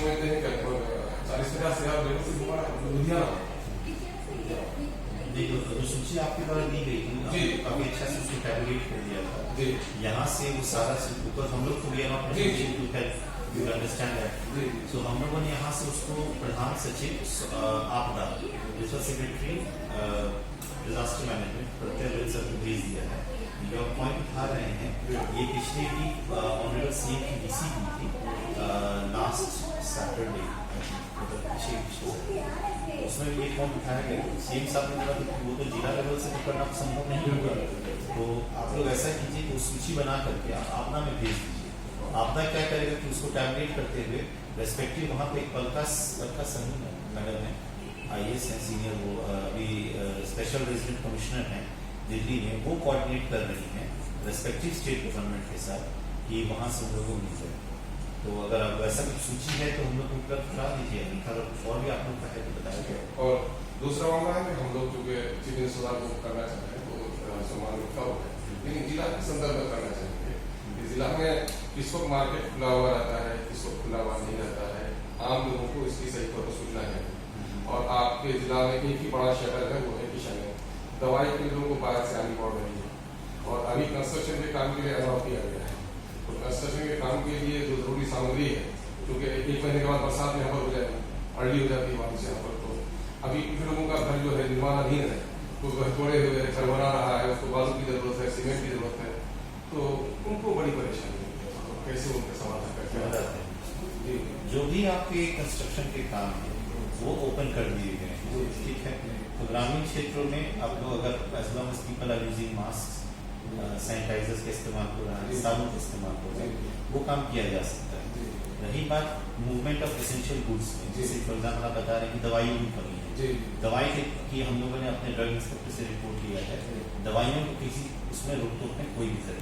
समझते हैं कि 40-50 हज़ार से लुधियाना देखो जो सूची आपके द्वारा दी गई थी जी काफी अच्छा से उसको टैबलेट कर दिया था जी यहाँ से वो सारा ऊपर हम लोग को भी यू अंडरस्टैंड दैट सो हम लोगों ने यहाँ से उसको प्रधान सचिव आपदा डिजिटल सेक्रेटरी डिजास्टर मैनेजमेंट प्रत्यय सर को भेज दिया है। जो पॉइंट उठा रहे हैं ये पिछले भी ऑनरेबल सीएम की डीसी की थी लास्ट सैटरडे उसमें ये पॉइंट उठाया गया सीएम साहब ने बोला कि वो तो जिला लेवल से तो करना संभव नहीं होगा तो आप लोग ऐसा कीजिए कि सूची बना करके आपदा में भेज दीजिए। आपदा क्या करेगा कि उसको टैबलेट करते हुए रेस्पेक्टिव वहाँ पे एक पलका सही मैडम है IAS है सीनियर वो अभी स्पेशल रेजिडेंट कमिश्नर हैं दिल्ली में वो कोऑर्डिनेट कर रही हैं रेस्पेक्टिव स्टेट गवर्नमेंट के साथ कि वहाँ से हम लोगों को मिल जाए। तो अगर अब ऐसा कुछ सूची है तो हम लोग को उपलब्ध करा दीजिए अगर कुछ और भी आप लोग का है तो बताइए। और दूसरा मामला है कि हम लोग चूंकि चीफ मिनिस्टर को करना चाहते हैं तो सम्मान रखा हुआ है लेकिन जिला के संदर्भ में करना चाहिए। जिला में किस वक्त मार्केट खुला हुआ रहता है किस वक्त खुला हुआ नहीं रहता है आम लोगों को इसकी सही तौर पर सूचना है। और आपके जिला में एक ही बड़ा शहर है वो है किशन है दवाई के लोगों को बाहर से आनी पड़ रही है और अभी कंस्ट्रक्शन के काम के लिए अलाउ किया गया है। तो कंस्ट्रक्शन के काम के लिए जो जरूरी सामग्री है क्योंकि 1 महीने के बाद बरसात में यहाँ पर हो जाएगी अर्ली हो जाती है बारिश यहाँ पर तो अभी कुछ लोगों का घर जो है निर्माणाधीन है उसको घर तोड़े हुए घर बना रहा है उसको बालू की जरूरत है सीमेंट की जरूरत है तो उनको बड़ी परेशानी है तो कैसे उनका समाधान करते हैं। जो भी आपके कंस्ट्रक्शन के काम है वो ओपन कर दिए गए हैं ठीक है। तो ग्रामीण क्षेत्रों में आप लोग अगर as long as people are using mask sanitisers का इस्तेमाल हो रहा है साबुन का इस्तेमाल हो रहा है वो काम किया जा सकता है। रही बात मूवमेंट ऑफ एसेंशियल गुड्स में जैसे फॉर एग्जाम्पल आप बता रहे हैं कि दवाइयों की कमी है दवाई की हम लोगों ने अपने ड्रग इंस्पेक्टर से रिपोर्ट किया है दवाइयों को किसी उसमें रोक टोक में कोई दिक्कत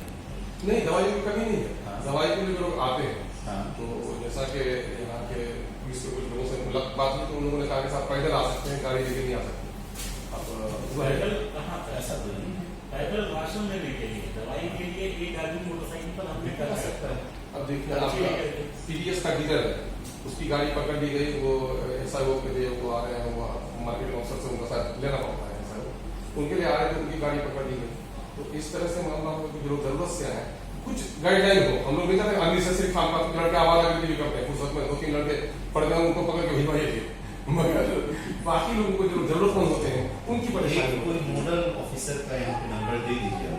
नहीं दवाइयों की कमी नहीं है। दवाई के लिए लोग आते हैं हाँ तो जैसा कि यहाँ के पुलिस के कुछ लोगों से बात की तो उन लोगों ने कहा कि साहब पैदल आ सकते हैं गाड़ी लेके नहीं आ सकते। अब पैदल कहाँ ऐसा तो नहीं है पैदल राशन लेने के लिए दवाई के लिए एक आदमी मोटरसाइकिल पर हमने कर सकता है। अब देखिए आपका TVS का डीलर है उसकी गाड़ी पकड़ ली गई वो SIO के लिए वो आ रहे हैं वो मार्केट ऑफिसर से उनका साथ लेना पड़ता है SIO उनके लिए आ रहे थे उनकी गाड़ी पकड़ ली गई। तो इस तरह से मामला हो कि जो जरूरत से आए कुछ गाइडलाइन हो हम लोग नहीं चाहते अननेसेसरी काम लड़के आवाज आगे भी करते हैं फुर्सत में 2-3 लड़के पड़ गए उनको पकड़ के भिजवाइए थे मगर बाकी लोगों को जो जरूरतमंद होते हैं उनकी परेशानी कोई नोडल ऑफिसर का यहाँ पे नंबर दे दीजिए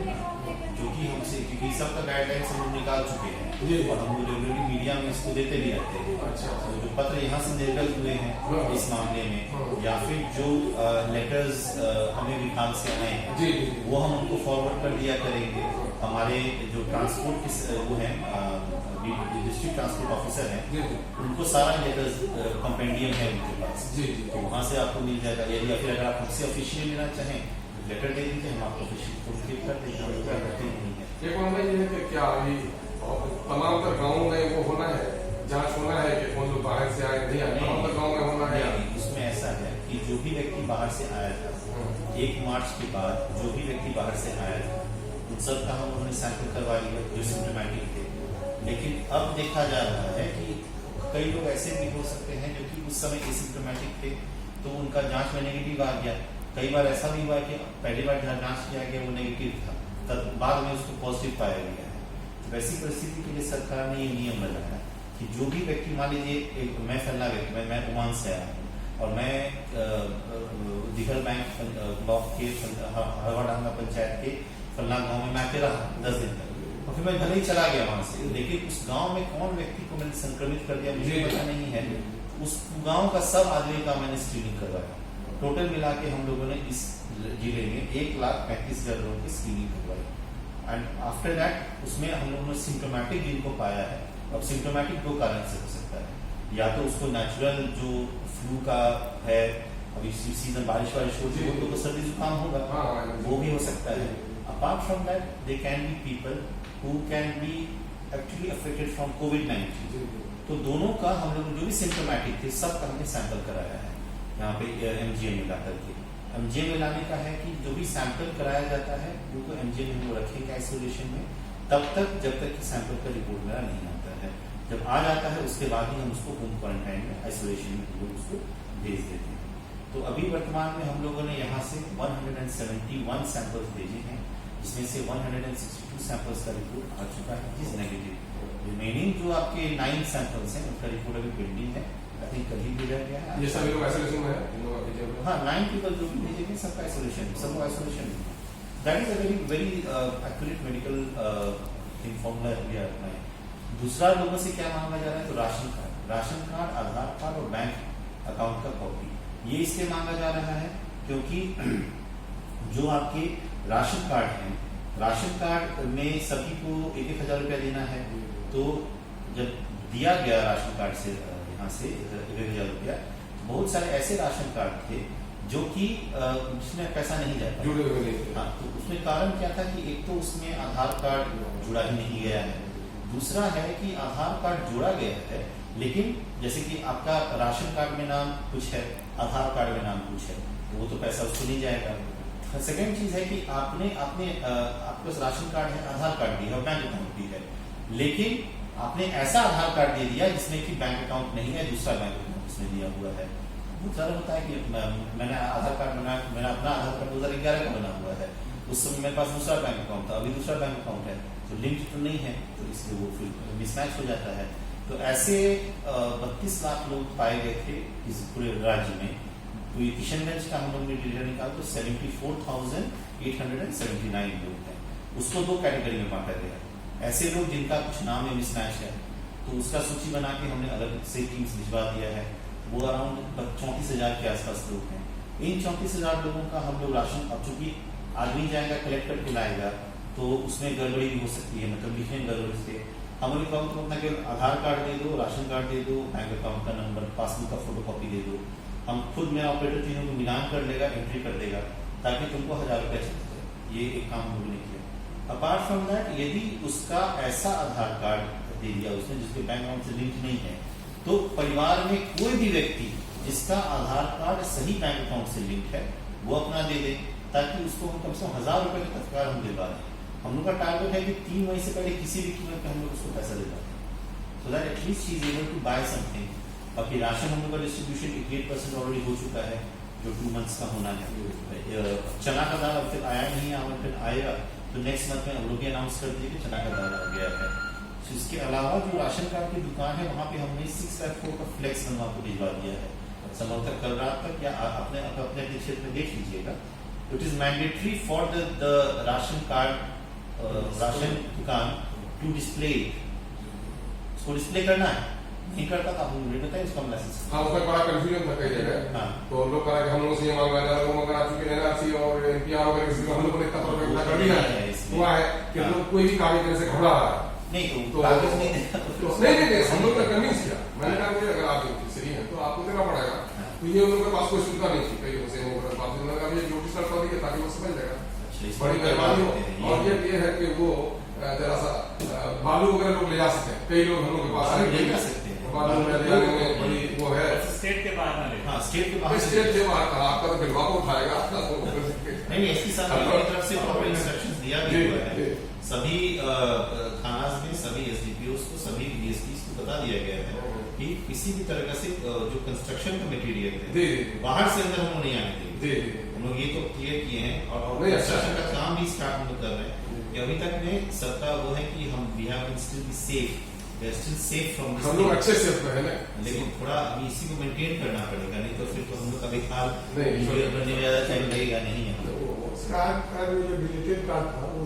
जो कि हमसे क्योंकि सबका गाइडलाइंस हम लोग निकाल चुके हैं और हम लोग रेगुलरली मीडिया में इसको देते भी रहते हैं। अच्छा तो जो पत्र यहाँ से निर्गत हुए हैं इस मामले में या फिर जो लेटर्स हमें विभाग से आए हैं वो हम उनको फॉरवर्ड कर दिया करेंगे। हमारे जो ट्रांसपोर्ट वो हैं डिस्ट्रिक्ट ट्रांसपोर्ट ऑफिसर हैं उनको सारा लेटर्स कंपेंडियम है उनके पास तो वहाँ से आपको मिल जाएगा। यदि या फिर अगर आप हमसे ऑफिशियल लेना चाहें लेटर दे दीजिए हम आपको ऑफिशियल कर देंगे हम क्या करते नहीं है। एक मामला ये है कि क्या अभी तमाम तर गाँव में वो होना है जांच होना है कि कौन लोग बाहर से आए नहीं आए तमाम तर गाँव में होना है। उसमें ऐसा है कि जो भी व्यक्ति बाहर से आया था 1 मार्च के बाद जो भी व्यक्ति बाहर से आया था उन सबका हम उन्होंने सैंपल करवा लिया जो सिम्टोमेटिक थे। लेकिन अब देखा जा रहा है कि कई लोग ऐसे भी हो सकते हैं जो कि उस समय एसिम्टोमेटिक थे तो उनका जांच में नेगेटिव आ गया। कई बार ऐसा भी हुआ कि पहली बार जहाँ जांच किया गया वो नेगेटिव था तब बाद में उसको पॉजिटिव पाया गया है। तो वैसी परिस्थिति के लिए सरकार ने ये नियम बनाया कि जो भी व्यक्ति मान लीजिए मैं फलना व्यक्ति मैं ओमान से आया हूँ और मैं दिघल बैंक ब्लॉक के हरवाडांगा पंचायत के फलना गाँव में मैं आके रहा 10 दिन तक और फिर मैं भले ही चला गया वहां से लेकिन उस गांव में कौन व्यक्ति को मैंने संक्रमित कर दिया मुझे पता नहीं है। उस गांव का सब आदमी का मैंने स्क्रीनिंग करवाया टोटल मिला के हम लोगों ने इस जिले में 1,35,000 लोगों की स्क्रीनिंग करवाई एंड आफ्टर दैट उसमें हम लोगों ने सिम्टोमेटिक जिनको पाया है। अब सिम्टोमेटिक 2 कारण से हो सकता है या तो उसको नेचुरल जो फ्लू का है अभी सीजन बारिश हो रही है तो सर्दी जुकाम होगा वो भी हो सकता है। Apart from that they can be people who can be actually affected from COVID-19 तो दोनों का हम लोग जो भी सिम्टोमेटिक थे सबका हमने सैंपल कराया है यहाँ पे MGM मिला करके। MGM मिलाने का है कि जो भी सैंपल कराया जाता है उनको MGM में वो रखेंगे आइसोलेशन में तब तक जब तक कि सैंपल का रिपोर्ट मेरा नहीं आता है। जब आ जाता है उसके बाद ही हम उसको होम क्वारंटाइन में, आइसोलेशन में हम लोग उसको भेज देते हैं। तो अभी वर्तमान में हम लोगों ने यहाँ से 171 सैंपल्स भेजे हैं, जिसमें से 162 सैंपल्स का रिपोर्ट आ चुका है, इज नेगेटिव। रिमेनिंग जो आपके 9 सैंपल्स हैं उनका रिपोर्ट अभी पेंडिंग है, आई थिंक कल ही भेजा गया है। ये सभी लोग आइसोलेशन में है, इन लोगों का भेजा हुआ है। हाँ, 9 पीपल जो भी भेजेंगे सबका आइसोलेशन, सब isolation. That is a very very accurate medical thing formula we are applying. दूसरा लोगों से क्या मांगा जा रहा है, तो राशन कार्ड, आधार कार्ड और बैंक अकाउंट का कॉपी, ये इसलिए मांगा जा रहा है क्योंकि जो आपके राशन कार्ड हैं, राशन कार्ड में सभी को 1,000 रुपया देना है। तो जब दिया गया राशन कार्ड से यहाँ से 1,000 रुपया, बहुत सारे ऐसे राशन कार्ड थे जो कि जिसमें पैसा नहीं जाता, जुड़े हुए नहीं थे। हाँ, तो उसमें कारण क्या था कि एक तो उसमें आधार कार्ड जुड़ा ही नहीं गया है, दूसरा है कि आधार कार्ड जोड़ा गया है लेकिन जैसे कि आपका राशन कार्ड में नाम कुछ है, आधार कार्ड में नाम कुछ है, तो वो तो पैसा उसको नहीं जाएगा। सेकेंड चीज है कि आपके पास राशन कार्ड है, आधार कार्ड भी है और बैंक अकाउंट भी है, लेकिन आपने ऐसा आधार कार्ड दे दिया जिसमें कि बैंक अकाउंट नहीं है, दूसरा बैंक अकाउंट उसमें दिया हुआ है। बहुत सारा होता है कि मैंने आधार कार्ड बनाया, मैंने अपना आधार कार्ड 2011 का बना हुआ है, उस समय मेरे पास दूसरा बैंक अकाउंट था, अभी दूसरा बैंक अकाउंट है, तो लिंक तो नहीं है, तो इसलिए वो फिर मिसमैच हो जाता है। तो ऐसे 32 लाख लोग पाए गए थे इस पूरे राज्य में। तो ये किशनगंज का हम लोग ने डेटा निकाला तो 74,879 लोग हैं, उसको 2 कैटेगरी में बांटा गया। ऐसे लोग जिनका कुछ नाम में मिसमैच है, तो उसका सूची बना के हमने अलग से टीम्स भिजवा दिया है, वो अराउंड 34,000 के आसपास लोग हैं। इन 34,000 लोगों का हम लोग राशन, अब चूंकि आदमी जाएगा कलेक्ट करके लाएगा तो उसमें गड़बड़ी भी हो सकती है, मतलब लिखने में गड़बड़ी से हम लोग कहूँ तो अपना केवल आधार कार्ड दे दो, राशन कार्ड दे दो, बैंक अकाउंट का नंबर, पासबुक का फोटो कॉपी दे दो, हम खुद में ऑपरेटर तीनों को मिलान कर लेगा, एंट्री कर देगा ताकि तुमको 1,000 रुपया चल जाए। ये एक काम हम लोगों ने किया। अपार्ट फ्रॉम दैट, यदि उसका ऐसा आधार कार्ड दे दिया उसने जिसके बैंक अकाउंट से लिंक नहीं है, तो परिवार में कोई भी व्यक्ति जिसका आधार कार्ड सही बैंक अकाउंट से लिंक है वो अपना दे दे, ताकि उसको हम कम से कम 1,000 रुपए का तत्काल हम दिलवा दें। हम लोग का टारगेट है कि 3 मई से पहले किसी भी कीमत पे हम लोग उसको पैसा दिलवा दें, so that at least she is able to buy something. बाकी राशन हम लोग का डिस्ट्रीब्यूशन 88% ऑलरेडी हो चुका है, जो 2 मंथ्स का होना है। चना का दाल अब तक आया नहीं है, फिर आएगा तो नेक्स्ट मंथ में हम लोग अनाउंस कर दिए कि चना का दाल आ गया है। तो इसके अलावा जो राशन कार्ड की दुकान है वहाँ पे हमने 6/4 का फ्लेक्स बनवा को भिजवा दिया है, संभवतः कल रात तक या अपने क्षेत्र में देख लीजिएगा। It is mandatory for the ration card ration दुकान टू डिस्प्ले, उसको डिस्प्ले करना है, नहीं करता तो आप मुझे बताइए उसका मैसेज। हाँ, उसमें बड़ा कंफ्यूजन था कई जगह। हाँ, तो लोग कहा कि हम लोग से ये मांगा जा रहा है, मगर चूंकि एनआरसी और एनपीआर वगैरह किसी को हम लोग ने इतना प्रॉब्लम इतना कर दिया है, हुआ है कि हम लोग कोई भी कागज देने से घबरा रहा है। नहीं तो कागज नहीं नहीं, हम लोग ने कन्विंस किया। मैंने कहा कि अगर आप सही हैं तो आपको देना पड़ेगा, तो ये उन लोगों के पास कोई सुविधा नहीं थी, कई से उन्होंने कहा ये नोटिस करवा दिया ताकि वो समझ जाएगा। बड़ी मेहरबानी हो। और ये है कि वो जरा सा बालू वगैरह लोग ले जा सकते हैं, कई लोग हम लोग के पास ले जा सकते हैं, बालू ले जाने में बड़ी वो है। स्टेट के बाहर ना ले। हाँ, स्टेट के बाहर आपका तो बिलवा को उठाएगा नहीं, एसपी साहब की तरफ से प्रॉपर इंस्ट्रक्शंस दिया गया है। सभी थाना में सभी एसडीपीओ को, सभी डीएसपी को बता दिया गया है कि किसी भी तरह से जो कंस्ट्रक्शन का मटेरियल है बाहर से अंदर हम नहीं आने देंगे। हम लोग ये तो क्लियर किए हैं और कंस्ट्रक्शन का काम भी स्टार्ट हम लोग कर रहे हैं कि अभी तक में सबका वो है कि हम we have still be safe, we are still safe from this. हम लोग अच्छे सेफ में है ना, लेकिन थोड़ा अभी इसी को मेंटेन करना पड़ेगा, नहीं तो फिर तो हम लोग का बेकार नहीं बनने में ज्यादा टाइम लगेगा नहीं है। कार्ड जो डिलीटेड कार्ड था वो